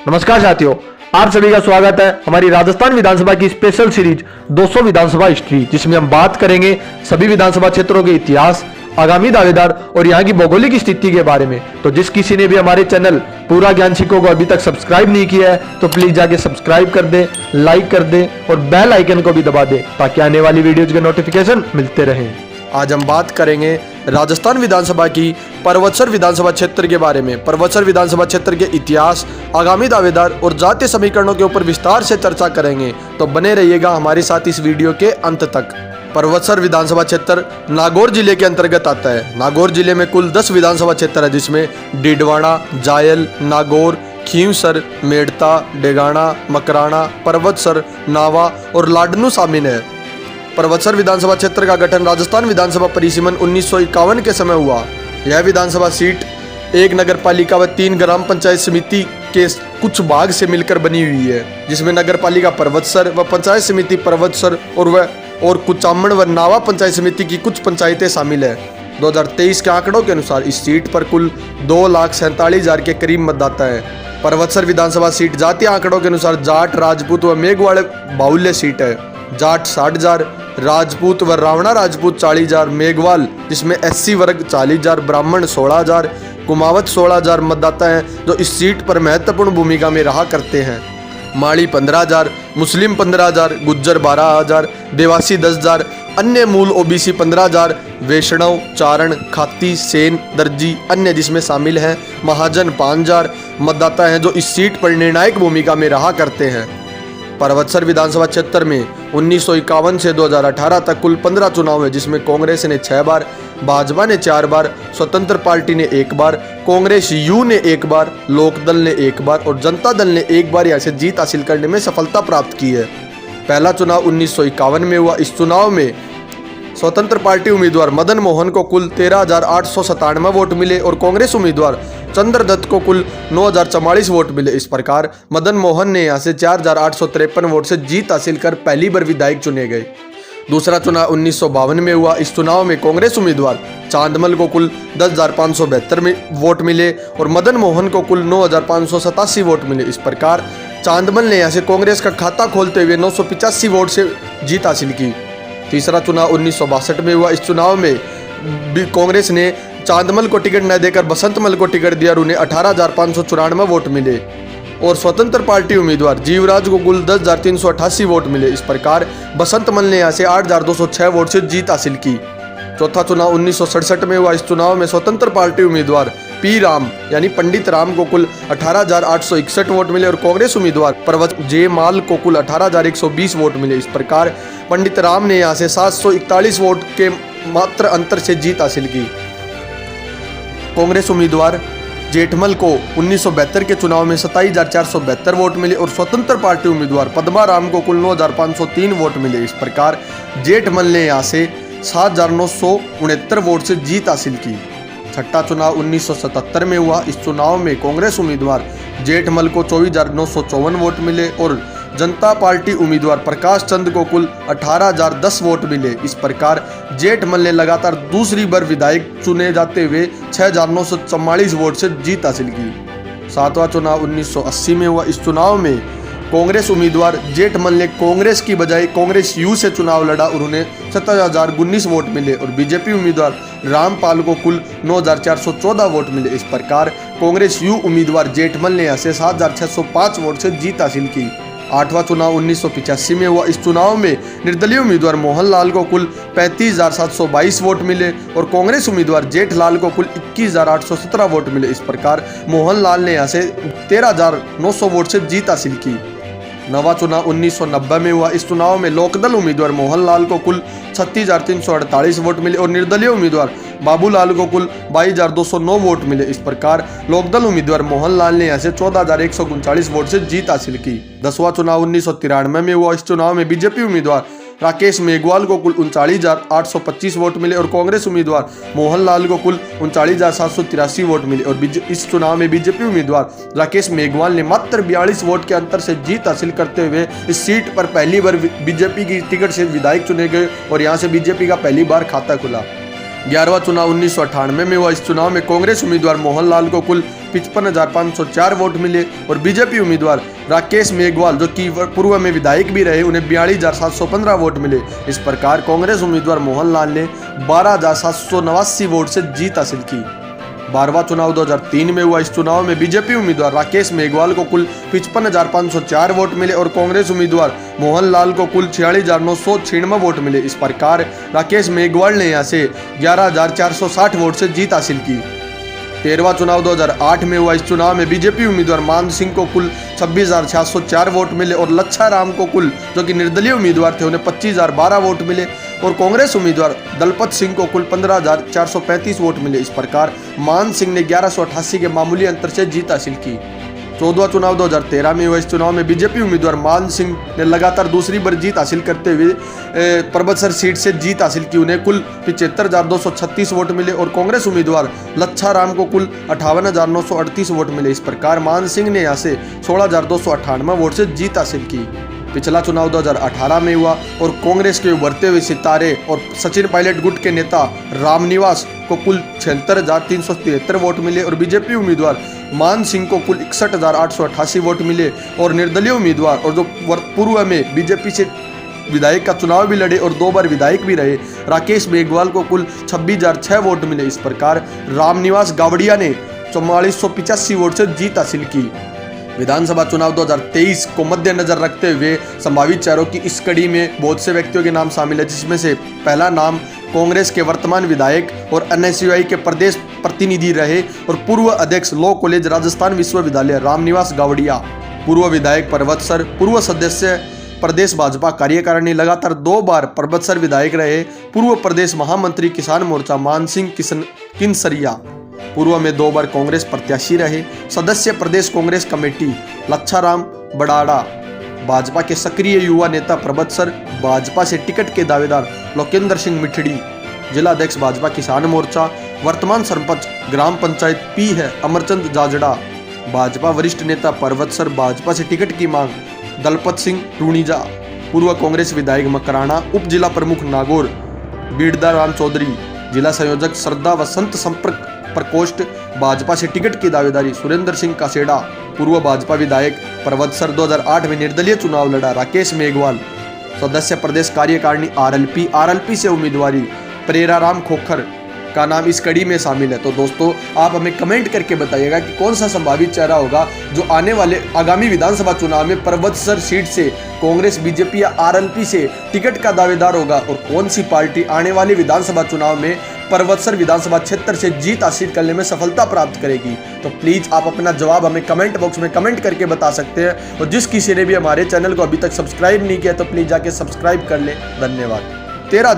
नमस्कार साथियों, आप सभी का स्वागत है हमारी राजस्थान विधानसभा की स्पेशल सीरीज 200 विधानसभा हिस्ट्री, जिसमें हम बात करेंगे सभी विधानसभा क्षेत्रों के इतिहास, आगामी दावेदार और यहाँ की भौगोलिक स्थिति के बारे में। तो जिस किसी ने भी हमारे चैनल पूरा ज्ञान सीखो को अभी तक सब्सक्राइब नहीं किया है तो प्लीज जाके सब्सक्राइब कर दे, लाइक कर दे और बेल आइकन को भी दबा दे ताकि आने वाली वीडियोज के नोटिफिकेशन मिलते रहें। आज हम बात करेंगे राजस्थान विधानसभा की पर्वतसर विधानसभा क्षेत्र के बारे में। पर्वतसर विधानसभा क्षेत्र के इतिहास, आगामी दावेदार और जातीय समीकरणों के ऊपर विस्तार से चर्चा करेंगे, तो बने रहिएगा हमारे साथ इस वीडियो के अंत तक। पर्वतसर विधानसभा क्षेत्र नागौर जिले के अंतर्गत आता है। नागौर जिले में कुल 10 विधानसभा क्षेत्र है, जिसमें डीडवाड़ा, जायल, नागौर, खींवसर, मेड़ता, डेगाना, मकराना, पर्वतसर, नावा और लाडनू शामिल है। पर्वतसर विधानसभा क्षेत्र का गठन राजस्थान विधानसभा परिसीमन 1951 के समय हुआ। यह विधानसभा सीट एक नगर पालिका व 3 ग्राम पंचायत समिति के कुछ भाग से मिलकर बनी हुई है, जिसमें नगर पालिका पर्वतसर व पंचायत समिति पर्वतसर और कुचामण व नावा पंचायत समिति की कुछ पंचायतें शामिल है। 2023 के आंकड़ों के अनुसार इस सीट पर कुल 2,47,000 के करीब मतदाता है। पर्वतसर विधानसभा सीट जातीय आंकड़ों के अनुसार जाट, राजपूत व मेघवाड़ बाहुल्य सीट है। जाट 60,000, राजपूत व रावणा राजपूत 40,000, मेघवाल जिसमें SC वर्ग 40,000, ब्राह्मण 16,000, कुमावत 16,000 मतदाता हैं जो इस सीट पर महत्वपूर्ण भूमिका में रहा करते हैं। माड़ी 15,000, मुस्लिम 15,000, गुज्जर 12,000, देवासी 10,000, अन्य मूल OBC 15,000, वैष्णव, चारण, खाती, सेन, दर्जी अन्य जिसमें शामिल हैं महाजन 5,000 मतदाता हैं जो इस सीट पर निर्णायक भूमिका में रहा करते हैं। पर्वतसर विधानसभा क्षेत्र में 1951 से 2018 तक कुल 15 चुनाव है, जिसमें कांग्रेस ने 6 बार, भाजपा ने 4 बार, स्वतंत्र पार्टी ने 1 बार, कांग्रेस यू ने 1 बार, लोकदल ने 1 बार और जनता दल ने 1 बार यहाँ से जीत हासिल करने में सफलता प्राप्त की है। पहला चुनाव 1951 में हुआ। इस चुनाव में स्वतंत्र पार्टी उम्मीदवार मदन मोहन को कुल 13,897 वोट मिले और कांग्रेस उम्मीदवार चंद्रदत्त को कुल 9,044 वोट मिले। इस प्रकार मदन मोहन ने यहाँ से 4,853 वोट से जीत हासिल कर पहली बार विधायक चुने गए। दूसरा चुनाव 1952 में हुआ। इस चुनाव में कांग्रेस उम्मीदवार चांदमल को कुल 10,572 वोट मिले और मदन मोहन को कुल 9,587 वोट मिले। इस प्रकार चांदमल ने यहाँ से कांग्रेस का खाता खोलते हुए 985 वोट से जीत हासिल की। तीसरा चुनाव 1962 में हुआ। इस चुनाव में कांग्रेस ने चांदमल को टिकट न देकर बसंतमल को टिकट दिया और उन्हें 18,594 वोट मिले और स्वतंत्र पार्टी उम्मीदवार जीवराज को कुल 10,388 वोट मिले। इस प्रकार बसंतमल ने यहाँ से 8,206 वोट से जीत हासिल की। चौथा चुनाव 1967 में हुआ। इस चुनाव में स्वतंत्र पार्टी उम्मीदवार पी राम यानी पंडित राम को कुल 18,861 वोट मिले और कांग्रेस उम्मीदवार पर्वत जे माल को कुल 18,120 वोट मिले। इस प्रकार पंडित राम ने यहाँ से 741 वोट के मात्र अंतर से जीत हासिल की। कांग्रेस उम्मीदवार जेठमल को 1972 के चुनाव में 27,472 वोट मिले और स्वतंत्र पार्टी उम्मीदवार पद्मा राम को कुल 9,503 वोट मिले। इस प्रकार जेठमल ने यहाँ से 7,969 वोट से जीत हासिल की। छठा चुनाव 1977 में हुआ। इस चुनाव में कांग्रेस उम्मीदवार जेठमल को 24,954 वोट मिले और जनता पार्टी उम्मीदवार प्रकाश चंद को कुल 18,010 वोट मिले। इस प्रकार जेठमल ने लगातार दूसरी बार विधायक चुने जाते हुए 6,944 वोट से जीत हासिल की। सातवां चुनाव 1980 में हुआ। इस चुनाव में कांग्रेस उम्मीदवार जेठमल ने कांग्रेस की बजाय कांग्रेस यू से चुनाव लड़ा और उन्हें 17,019 वोट मिले और बीजेपी उम्मीदवार रामपाल को कुल 9,414 वोट मिले। इस प्रकार कांग्रेस यू उम्मीदवार जेठमल ने यहाँ से 7,605 वोट से जीत हासिल की। आठवां चुनाव 1985 में हुआ। इस चुनाव में निर्दलीय उम्मीदवार मोहनलाल को कुल 35,722 वोट मिले और कांग्रेस उम्मीदवार जेठलाल को कुल 21,817 वोट मिले। इस प्रकार मोहनलाल ने यहाँ से 13,900 वोट से जीत हासिल की। नवा चुनाव 1990 में हुआ। इस चुनाव में लोकदल उम्मीदवार मोहनलाल को कुल 36,348 वोट मिले और निर्दलीय उम्मीदवार बाबूलाल को कुल 22,209 वोट मिले। इस प्रकार लोकदल उम्मीदवार मोहनलाल ने यहाँ से 14,139 वोट से जीत हासिल की। 10वां चुनाव 1993 में हुआ। इस चुनाव में बीजेपी उम्मीदवार राकेश मेघवाल को कुल 39,825 वोट मिले और कांग्रेस उम्मीदवार मोहनलाल को कुल 39,783 वोट मिले और इस चुनाव में बीजेपी उम्मीदवार राकेश मेघवाल ने मात्र 42 वोट के अंतर से जीत हासिल करते हुए इस सीट पर पहली बार बीजेपी की टिकट से विधायक चुने गए और यहां से बीजेपी का पहली बार खाता खुला। 11वां चुनाव 1998 में हुआ। इस चुनाव में कांग्रेस उम्मीदवार मोहनलाल को कुल 55,504 वोट मिले और बीजेपी उम्मीदवार राकेश मेघवाल, जो कि पूर्व में विधायक भी रहे, उन्हें 42,715 वोट मिले। इस प्रकार कांग्रेस उम्मीदवार मोहनलाल ने 12,789 वोट से जीत हासिल की। 12वां चुनाव 2003 में हुआ। इस चुनाव में बीजेपी उम्मीदवार राकेश मेघवाल को कुल 55,504 वोट मिले और कांग्रेस उम्मीदवार मोहनलाल को कुल 46,996 वोट मिले। इस प्रकार राकेश मेघवाल ने यहां से 11,460 वोट से जीत हासिल की। 13वां चुनाव 2008 में हुआ। इस चुनाव में बीजेपी उम्मीदवार मान सिंह को कुल 26,604 वोट मिले और लच्छा राम को कुल, जो कि निर्दलीय उम्मीदवार थे, उन्हें 25,012 वोट मिले और कांग्रेस उम्मीदवार दलपत सिंह को कुल 15,435 वोट मिले। इस प्रकार मान सिंह ने 1188 के मामूली अंतर से जीत हासिल की। 14वां चुनाव 2013 में हुआ। इस चुनाव में बीजेपी उम्मीदवार मान सिंह ने लगातार दूसरी बार जीत हासिल करते हुए परबतसर सीट से जीत हासिल की। उन्हें कुल 75,236 वोट मिले और कांग्रेस उम्मीदवार लच्छा राम को कुल 58,938 वोट मिले। इस प्रकार मान सिंह ने यहां से 16,298 वोट से जीत हासिल की। पिछला चुनाव 2018 में हुआ और कांग्रेस के उभरते हुए सितारे और सचिन पायलट गुट के नेता रामनिवास को कुल 76,373 वोट मिले और बीजेपी उम्मीदवार मान सिंह को कुल 61,888 वोट मिले और निर्दलीय उम्मीदवार और जो पूर्व में बीजेपी से विधायक का चुनाव भी लड़े और 2 बार विधायक भी रहे, राकेश मेघवाल को कुल 26,006 वोट मिले। इस प्रकार रामनिवास गावड़िया ने 4485 वोट से जीत हासिल की। विधानसभा चुनाव 2023 को मद्देनजर रखते हुए संभावित चेहरों की इस कड़ी में बहुत से व्यक्तियों के नाम शामिल है, जिसमें से पहला नाम कांग्रेस के वर्तमान विधायक और एनएसयूआई के प्रदेश प्रतिनिधि रहे और पूर्व अध्यक्ष लॉ कॉलेज राजस्थान विश्वविद्यालय रामनिवास गावड़िया, पूर्व विधायक परबतसर, पूर्व सदस्य प्रदेश भाजपा कार्यकारिणी, लगातार 2 बार परबतसर विधायक रहे, पूर्व प्रदेश महामंत्री किसान मोर्चा मान सिंह किनसरिया, पूर्व में 2 बार कांग्रेस प्रत्याशी रहे, सदस्य प्रदेश कांग्रेस कमेटी लच्छाराम बड़ाड़ा, भाजपा के सक्रिय युवा नेता परबतसर, भाजपा से टिकट के दावेदार लोकेंद्र सिंह मिठड़ी, जिलाध्यक्ष भाजपा किसान मोर्चा, वर्तमान सरपंच ग्राम पंचायत पी है अमरचंद जाजड़ा, भाजपा वरिष्ठ नेता परबतसर, भाजपा से टिकट की मांग दलपत सिंह टूणीजा, पूर्व कांग्रेस विधायक मकराना, उप जिला प्रमुख नागौर बीड़दा राम चौधरी, जिला संयोजक श्रद्धा वसंत संपर्क प्रकोष्ठ, भाजपा से टिकट की दावेदारी सुरेंद्र सिंह कासेड़ा, पूर्व भाजपा विधायक परबतसर, 2008 में निर्दलीय चुनाव लड़ा राकेश मेघवाल, सदस्य प्रदेश कार्यकारिणी आरएलपी से उम्मीदवारी प्रेरा राम खोखर का नाम इस कड़ी में शामिल है। तो दोस्तों, आप हमें कमेंट करके बताइएगा कि कौन सा संभावित चेहरा होगा जो आने वाले आगामी विधानसभा चुनाव में परबतसर सीट से कांग्रेस, बीजेपी या आरएलपी से टिकट का दावेदार होगा और कौन सी पार्टी आने वाले विधानसभा चुनाव में परबतसर विधानसभा क्षेत्र से जीत हासिल करने में सफलता प्राप्त करेगी। तो प्लीज आप अपना जवाब हमें कमेंट बॉक्स में कमेंट करके बता सकते हैं और जिस किसी ने भी हमारे चैनल को अभी तक सब्सक्राइब नहीं किया तो प्लीज जाके सब्सक्राइब कर ले। धन्यवाद। 13